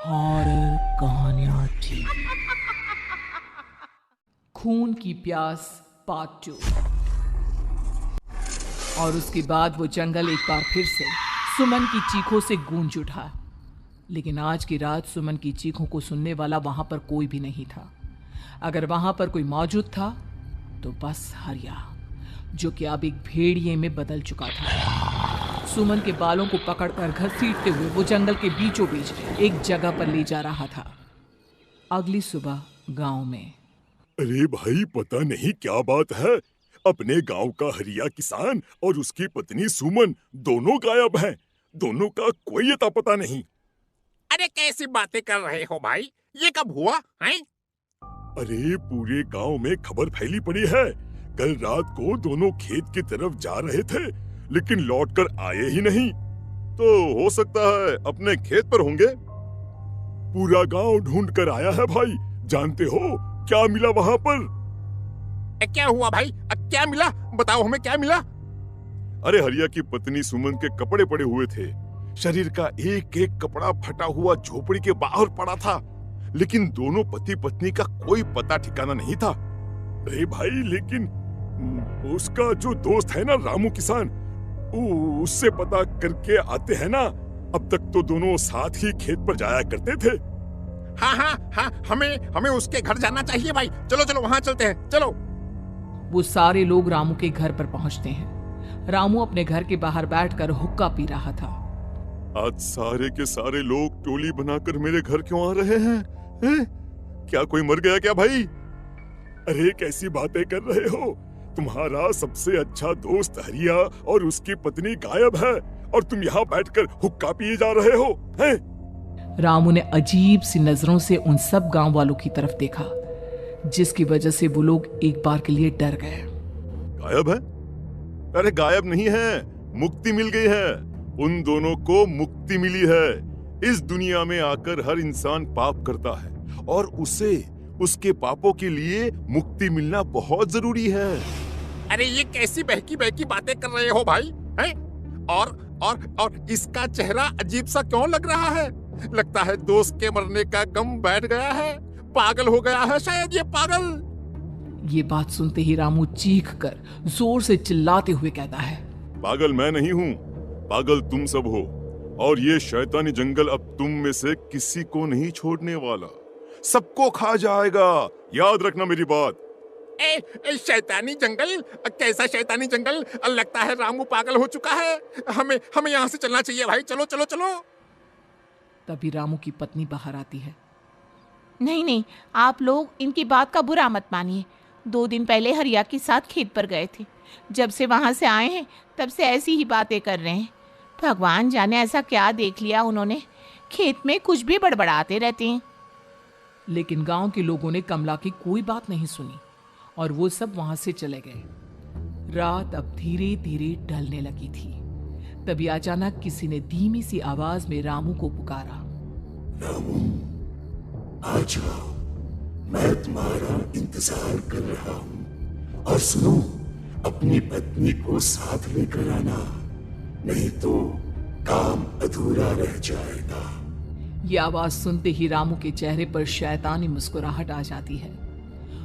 Horror कहानियां थी। खून की प्यास पार्ट 2। और उसके बाद वो जंगल एक बार फिर से सुमन की चीखों से गूंज उठा। लेकिन आज की रात सुमन की चीखों को सुनने वाला वहां पर कोई भी नहीं था। अगर वहां पर कोई मौजूद था तो बस हरिया, जो कि अब एक भेड़िए में बदल चुका था। सुमन के बालों को पकड़कर घसीटते हुए वो जंगल के बीचों बीच एक जगह पर ले जा रहा था। अगली सुबह गांव में। अरे भाई, पता नहीं क्या बात है। अपने गांव का हरिया किसान और उसकी पत्नी सुमन दोनों गायब हैं। दोनों का कोई अता पता नहीं। अरे कैसी बातें कर रहे हो भाई, ये कब हुआ है? अरे पूरे गांव में खबर फैली पड़ी है। कल रात को दोनों खेत की तरफ जा रहे थे, लेकिन लौटकर आए ही नहीं। तो हो सकता है अपने खेत पर होंगे। पूरा गांव ढूंढ कर आया है भाई। जानते हो क्या मिला वहां पर? क्या हुआ भाई? क्या मिला? बताओ हमें क्या मिला? अरे हरिया की पत्नी सुमन के कपड़े पड़े हुए थे। शरीर का एक एक कपड़ा फटा हुआ झोपड़ी के बाहर पड़ा था, लेकिन दोनों पति पत्नी का कोई पता ठिकाना नहीं था। अरे भाई, लेकिन उसका जो दोस्त है ना, रामू किसान, उससे पता करके आते हैं ना। अब तक तो दोनों साथ ही खेत पर जाया करते थे। हाँ, हमें उसके घर जाना चाहिए भाई। चलो चलो वहां चलते हैं, चलो। वो सारे लोग रामू के घर पर पहुंचते हैं। रामू अपने घर के बाहर बैठकर हुक्का पी रहा था। आज सारे के सारे लोग टोली बनाकर मेरे घर क्यों आ रहे हैं? क्या कोई मर गया क्या भाई? अरे कैसी बातें कर रहे हो? तुम्हारा सबसे अच्छा दोस्त हरिया और उसकी पत्नी गायब है, और तुम यहाँ बैठकर हुक्का पिए जा रहे हो हैं? रामू ने अजीब सी नजरों से उन सब गांव वालों की तरफ देखा, जिसकी वजह से वो लोग एक बार के लिए डर गए। गायब है? अरे गायब नहीं है, मुक्ति मिल गई है। उन दोनों को मुक्ति मिली है। इस दुनिया में आकर हर इंसान पाप करता है, और उसे उसके पापों के लिए मुक्ति मिलना बहुत जरूरी है। अरे ये कैसी बहकी बहकी बातें कर रहे हो भाई, हैं? और इसका चेहरा अजीब सा क्यों लग रहा है? लगता है दोस्त के मरने का गम बैठ गया है। पागल हो गया है शायद ये पागल। ये बात सुनते ही रामू चीख कर जोर से चिल्लाते हुए कहता है, पागल मैं नहीं हूँ, पागल तुम सब हो। और ये शैतानी जंगल अब तुम में से किसी को नहीं छोड़ने वाला, सबको खा जाएगा। याद रखना मेरी बात। शैतानी जंगल? कैसा शैतानी जंगल? लगता है रामू पागल हो चुका है। हमें यहाँ से चलना चाहिए भाई। चलो चलो चलो। तभी रामू की पत्नी बाहर आती है। नहीं, आप लोग इनकी बात का बुरा मत मानिए। 2 दिन पहले हरिया के साथ खेत पर गए थे। जब से वहाँ से आए हैं तब से ऐसी ही बातें कर रहे हैं। भगवान जाने ऐसा क्या देख लिया उन्होंने, खेत में कुछ भी बड़बड़ाते रहते हैं। लेकिन गांव के लोगों ने कमला की कोई बात नहीं सुनी और वो सब वहां से चले गए। रात अब धीरे धीरे ढलने लगी थी। तभी अचानक किसी ने धीमी सी आवाज में रामू को पुकारा। रामू, आ जाओ, मैं तुम्हारा इंतजार कर रहा हूँ। और सुनो, अपनी पत्नी को साथ लेकर आना, नहीं तो काम अधूरा रह जाएगा। ये आवाज सुनते ही रामू के चेहरे पर शैतानी मुस्कुराहट आ जाती है।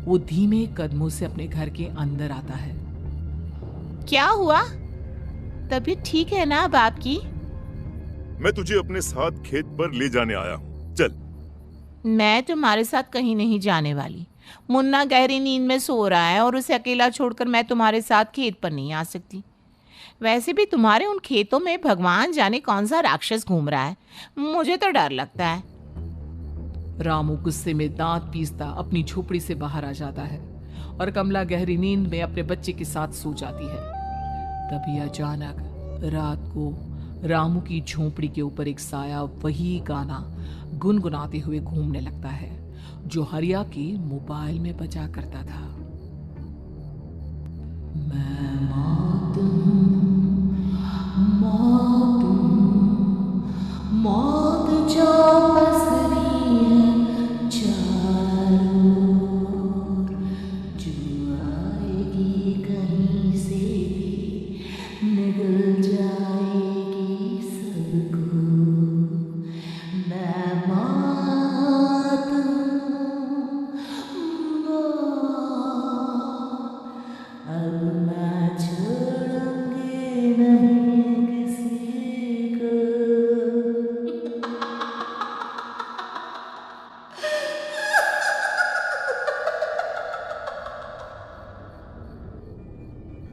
वो धीमे कदमों से अपने घर के अंदर आता है। क्या हुआ? तबीयत ठीक है ना अब आपकी? मैं तुझे अपने साथ खेत पर ले जाने आया हूँ, चल। मैं तुम्हारे साथ कहीं नहीं जाने वाली। मुन्ना गहरी नींद में सो रहा है और उसे अकेला छोड़कर मैं तुम्हारे साथ खेत पर नहीं आ सकती। वैसे भी तुम्हारे उन खेतों में भगवान जाने कौन सा राक्षस घूम रहा है, मुझे तो डर लगता है। रामू गुस्से में दांत पीसता अपनी झोपड़ी से बाहर आ जाता है और कमला गहरी नींद में अपने बच्चे के साथ सो जाती है। तभी अचानक रात को रामू की झोपड़ी के ऊपर एक साया वही गाना गुनगुनाते हुए घूमने लगता है जो हरिया के मोबाइल में बजा करता था। मैं मौत हूँ, मौत हूँ, मौत जो पसरी है चारों ओर, जो आएगी कहीं से भी निगल जाएगी सबको। मैं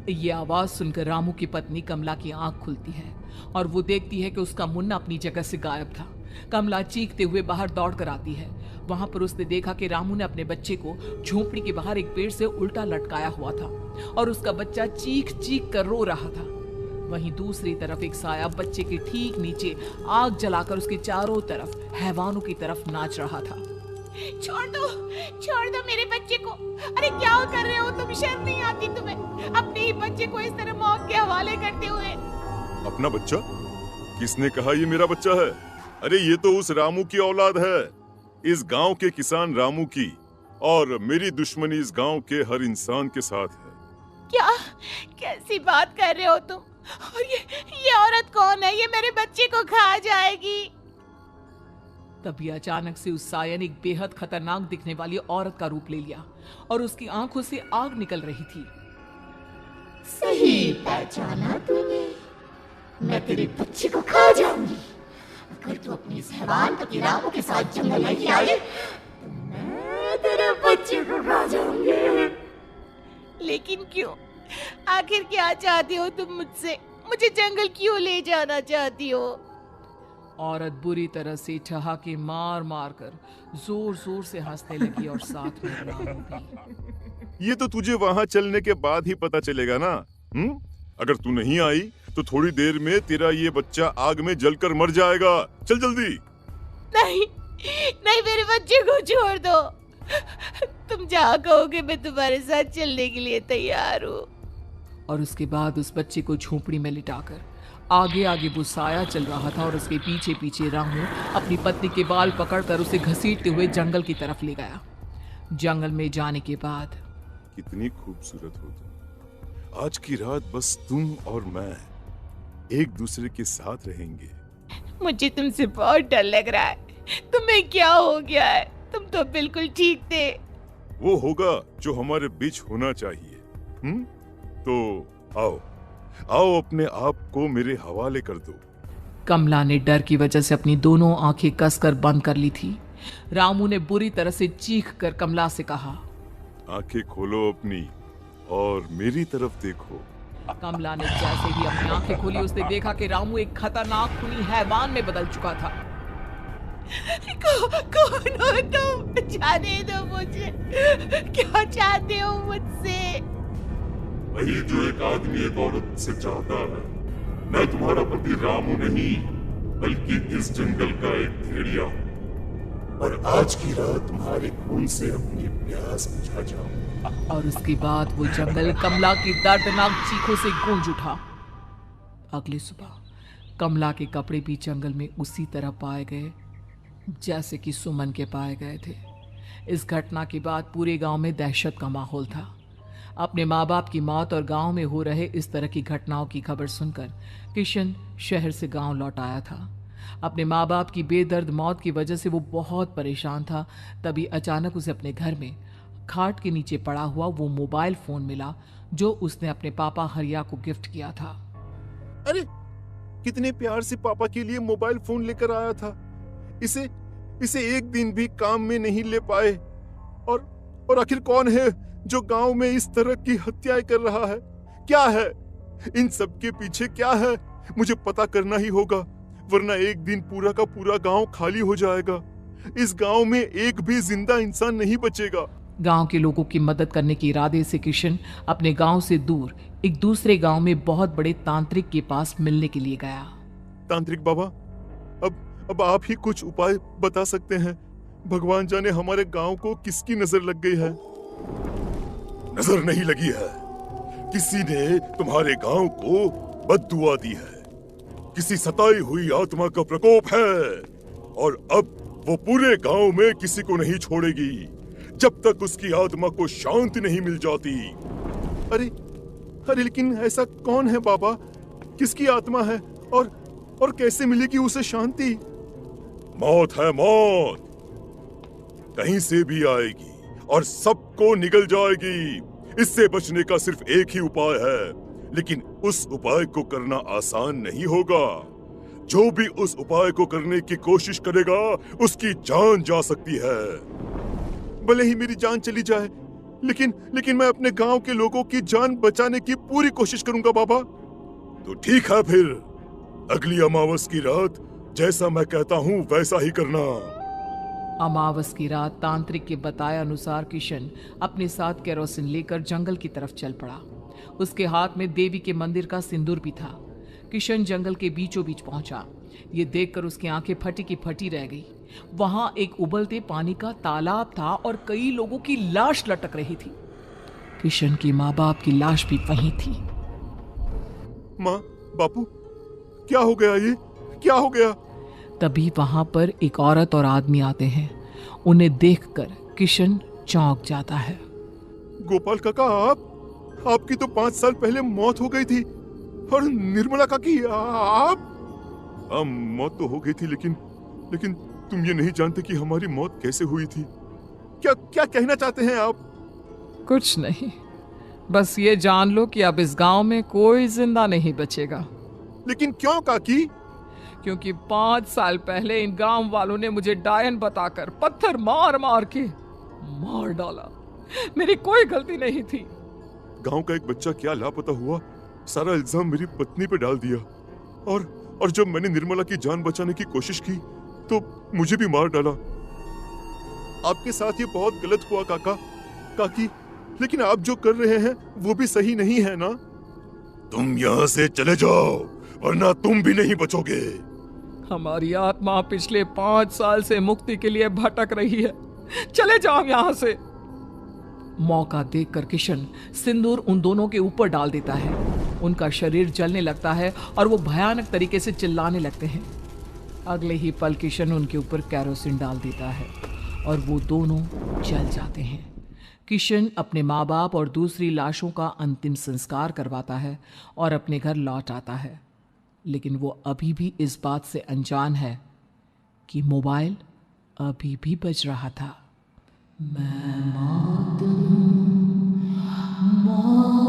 ये आवाज सुनकर रामू की पत्नी कमला की आंख खुलती है और वो देखती है कि उसका मुन्ना अपनी जगह से गायब था। कमला चीखते हुए बाहर दौड़ कर आती है। वहां पर उसने देखा कि रामू ने अपने बच्चे को झोपड़ी के बाहर एक पेड़ से उल्टा लटकाया हुआ था और उसका बच्चा चीख चीख कर रो रहा था। वहीं दूसरी तरफ एक साया बच्चे के ठीक नीचे आग जलाकर उसके चारों तरफ हैवानों की तरफ नाच रहा था। छोड़ दो मेरे बच्चे को। अरे क्या कर रहे हो तुम? शर्म नहीं आती तुम्हें अपने ही बच्चे को इस तरह मौत के हवाले करते हुए? अपना बच्चा? किसने कहा ये मेरा बच्चा है? अरे ये तो उस रामू की औलाद है, इस गांव के किसान रामू की, और मेरी दुश्मनी इस गांव के हर इंसान के साथ है। क्या कैसी बात कर रहे हो तुम? और ये औरत कौन है? ये मेरे बच्चे को खा जाएगी। तभी अचानक से उस साया ने एक बेहद खतरनाक दिखने वाली औरत का रूप ले लिया और उसकी आंखों से आग निकल रही थी। सही पहचाना तूने। मैं तेरे बच्चे को खा जाऊंगी। अगर तू अपनी इस हैवान पति रामू के साथ जंगल नहीं आई तो मैं तेरे बच्चे को खा जाऊंगी। लेकिन क्यों? आखिर क्या चाहती हो तुम मुझसे? मुझे जंगल क्यों ले जाना चाहती हो? औरत बुरी तरह से ठहाके मार मार कर जोर जोर से हंसने लगी और साथ में रामू भी। ये तो तुझे वहां चलने के बाद ही पता चलेगा ना। अगर तू नहीं आई तो थोड़ी देर में तेरा ये बच्चा आग में जलकर मर जाएगा। चल जल्दी। नहीं नहीं, मेरे बच्चे को छोड़ दो। तुम जहाँ कहोगे मैं तुम्हारे साथ चलने के लिए तैयार हूँ। और उसके बाद उस बच्चे को झोपड़ी में लिटाकर आगे आगे वो साया चल रहा था और उसके पीछे पीछे रामू अपनी पत्नी के बाल पकड़कर उसे घसीटते हुए जंगल की तरफ ले गया। जंगल में जाने के बाद कितनी खूबसूरत हो तुम। आज की रात बस तुम और मैं एक दूसरे के साथ रहेंगे। मुझे तुमसे बहुत डर लग रहा है। तुम्हें क्या हो गया है? तुम तो बिल्कुल ठीक थे। वो होगा जो हमारे बीच होना चाहिए। तो आओ आओ, अपने आप को मेरे हवाले कर दो। कमला ने डर की वजह से अपनी दोनों आंखें कसकर बंद कर ली थी। रामू ने बुरी तरह से चीख कर कमला से कहा, आंखें खोलो अपनी और मेरी तरफ देखो। कमला ने जैसे ही अपनी आंखें खोली उसने देखा कि रामू एक खतरनाक खूनी हैवान में बदल चुका था। कौन हो तुम? जाने दो मुझे। क्या चाहते हो मुझसे? वही जो एक आदमी एक औरत से चाहता है। मैं तुम्हारा पति रामू नहीं, बल्कि इस जंगल का एक भेड़िया हूँ, और आज की रात तुम्हारे खून से अपनी प्यास बुझा जाऊंगा। और उसके बाद वो जंगल कमला की दर्दनाक चीखों से गूंज उठा। अगली सुबह कमला के कपड़े भी जंगल में उसी तरह पाए गए जैसे कि सुमन के पाए गए थे। इस घटना के बाद पूरे गांव में दहशत का माहौल था। अपने माँ बाप की मौत और गांव में हो रहे इस तरह की घटनाओं की खबर सुनकर किशन शहर से गांव लौट आया था। अपने माँ बाप की बेदर्द मौत की वजह से वो बहुत परेशान था। तभी अचानक उसे अपने घर में खाट के नीचे पड़ा हुआ वो मोबाइल फोन मिला जो उसने अपने पापा हरिया को गिफ्ट किया था। अरे कितने प्यार से पापा के लिए मोबाइल फोन लेकर आया था। इसे एक दिन भी काम में नहीं ले पाए। और आखिर कौन है जो गांव में इस तरह की हत्याएं कर रहा है? क्या है इन सब के पीछे? क्या है? मुझे पता करना ही होगा, वरना एक दिन पूरा का पूरा गांव खाली हो जाएगा। इस गांव में एक भी जिंदा इंसान नहीं बचेगा। गांव के लोगों की मदद करने के इरादे से किशन अपने गांव से दूर एक दूसरे गांव में बहुत बड़े तांत्रिक के पास मिलने के लिए गया। तांत्रिक बाबा, अब आप ही कुछ उपाय बता सकते हैं। भगवान जाने हमारे गांव को किसकी नजर लग गई है। नजर नहीं लगी है, किसी ने तुम्हारे गांव को बद्दुआ दी है। किसी सताई हुई आत्मा का प्रकोप है और अब वो पूरे गांव में किसी को नहीं छोड़ेगी जब तक उसकी आत्मा को शांति नहीं मिल जाती। अरे लेकिन ऐसा कौन है बाबा? किसकी आत्मा है और कैसे मिलेगी उसे शांति? मौत है, मौत कहीं से भी आएगी और सबको निगल जाएगी। इससे बचने का सिर्फ एक ही उपाय है, लेकिन उस उपाय को करना आसान नहीं होगा। जो भी उस उपाय को करने की कोशिश करेगा उसकी जान जा सकती है। भले ही मेरी जान चली जाए, लेकिन मैं अपने गांव के लोगों की जान बचाने की पूरी कोशिश करूंगा बाबा। तो ठीक है फिर, अगली अमावस की रात जैसा मैं कहता हूँ वैसा ही करना। अमावस की रात तांत्रिक के बताए अनुसार किशन अपने साथ केरोसिन लेकर जंगल की तरफ चल पड़ा। उसके हाथ में देवी के मंदिर का सिंदूर भी था। किशन जंगल के बीचों बीच पहुंचा। ये देखकर उसकी आंखें फटी की फटी रह गई। वहां एक उबलते पानी का तालाब था और कई लोगों की लाश लटक रही थी। किशन की माँ बाप की लाश भी वहीं थी। माँ, बापू, क्या हो गया? ये क्या हो गया? तभी वहां पर एक औरत और आदमी आते हैं। उन्हें देखकर किशन चौंक जाता है। गोपाल काका, आपकी तो 5 साल पहले मौत हो गई थी। और निर्मला काकी, आप? मौत तो हो गई थी, लेकिन तुम ये नहीं जानते कि हमारी मौत कैसे हुई थी। क्या कहना चाहते हैं आप? कुछ नहीं, बस ये जान लो कि अब इस गांव में कोई जिंदा नहीं बचेगा। लेकिन क्यों काकी? क्योंकि 5 साल पहले इन गांव वालों ने मुझे डायन बताकर पत्थर मार मार के मार डाला। मेरी कोई गलती नहीं थी। गांव का एक बच्चा क्या लापता हुआ, सारा इल्जाम मेरी पत्नी पे डाल दिया। और जब मैंने निर्मला की जान बचाने की कोशिश की तो मुझे भी मार डाला। आपके साथ ये बहुत गलत हुआ काकी, लेकिन आप जो कर रहे हैं वो भी सही नहीं है ना? तुम यहाँ से चले जाओ वरना तुम भी नहीं बचोगे। हमारी आत्मा पिछले 5 साल से मुक्ति के लिए भटक रही है। चले जाओ यहाँ से। मौका देखकर किशन सिंदूर उन दोनों के ऊपर डाल देता है। उनका शरीर जलने लगता है और वो भयानक तरीके से चिल्लाने लगते हैं। अगले ही पल किशन उनके ऊपर केरोसिन डाल देता है और वो दोनों जल जाते हैं। किशन अपने माँ बाप और दूसरी लाशों का अंतिम संस्कार करवाता है और अपने घर लौट आता है। लेकिन वो अभी भी इस बात से अनजान है कि मोबाइल अभी भी बज रहा था। मैं मौत हूँ, मौत।